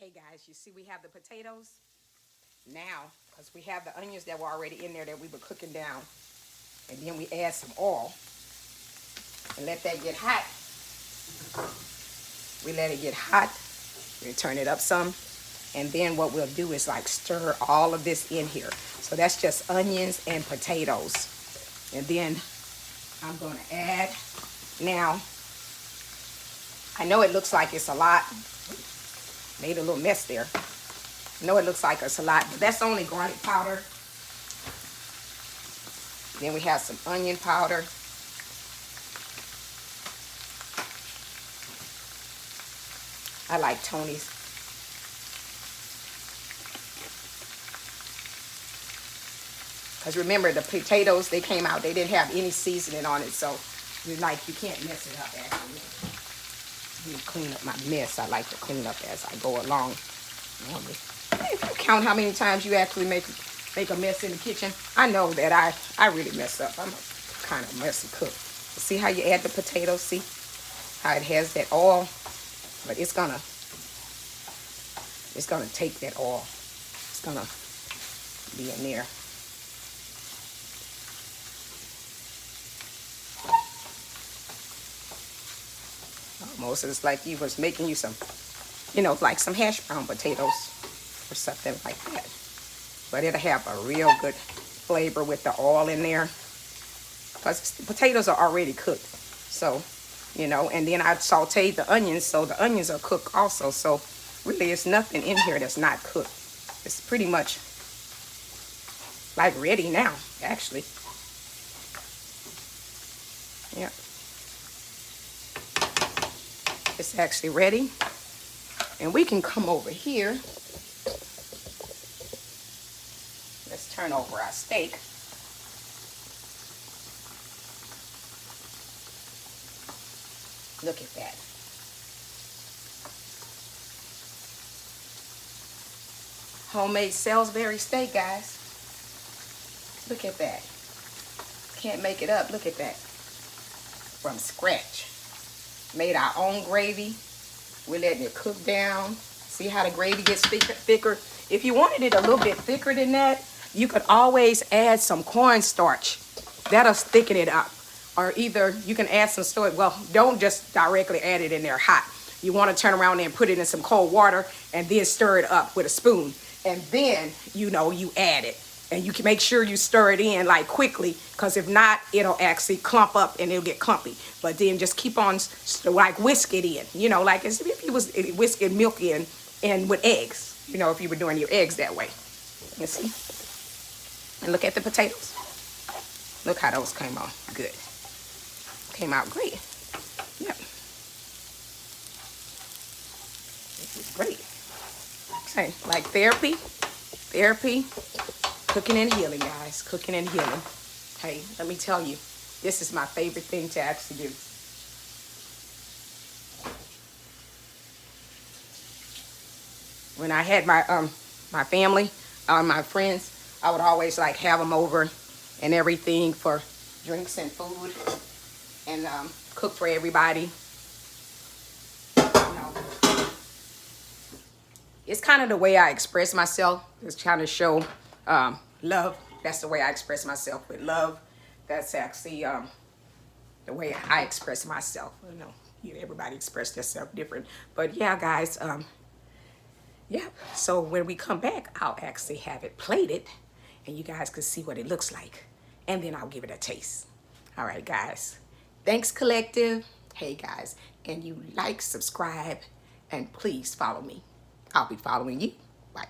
Hey guys, you see we have the potatoes now because we have the onions that were already in there that we were cooking down. And then we add some oil and let that get hot. We let it get hot. We turn it up some. And then what we'll do is like stir all of this in here. So that's just onions and potatoes. And then I'm going to add, now, I know it looks like it's a lot. Made a little mess there. I know it looks like it's a lot, but that's only garlic powder. Then we have some onion powder. I like Tony's. Because remember, the potatoes, they came out, they didn't have any seasoning on it, so you can't mess it up actually. Let me clean up my mess. I like to clean up as I go along. If you count how many times you actually make a mess in the kitchen, I know that I really mess up. I'm a kind of messy cook. See how you add the potatoes? See how it has that oil? But it's gonna take that oil. It's gonna be in there. Almost it's like you was making you some, like some hash brown potatoes or something like that. But it'll have a real good flavor with the oil in there. Because the potatoes are already cooked. So, and then I sauteed the onions, so the onions are cooked also. So really it's nothing in here that's not cooked. It's pretty much like ready now, actually. Yeah. It's actually ready. And we can come over here. Let's turn over our steak. Look at that. Homemade Salisbury steak, guys. Look at that. Can't make it up. Look at that. From scratch. Made our own gravy. We're letting it cook down. See how the gravy gets thicker? If you wanted it a little bit thicker than that, you could always add some cornstarch. That'll thicken it up. Or either you can add some soy. Well, don't just directly add it in there hot. You want to turn around and put it in some cold water and then stir it up with a spoon. And then, you add it. And you can make sure you stir it in like quickly, because if not, it'll actually clump up and it'll get clumpy. But then just keep on like whisk it in, like as if you was whisking milk in and with eggs, if you were doing your eggs that way. You see? And look at the potatoes. Look how those came out good. Came out great. Yep. This is great. Okay, like therapy. Cooking and healing, guys. Cooking and healing. Hey, let me tell you, this is my favorite thing to actually do. When I had my family, my friends, I would always like have them over and everything for drinks and food, and cook for everybody. It's kind of the way I express myself. It's trying to show love. That's the way I express myself, with love. That's actually the way I express myself. Everybody express themselves different. But yeah, guys, yeah. So when we come back, I'll actually have it plated, and you guys can see what it looks like. And then I'll give it a taste. All right, guys. Thanks, Collective. Hey, guys. And you like, subscribe, and please follow me. I'll be following you. Bye.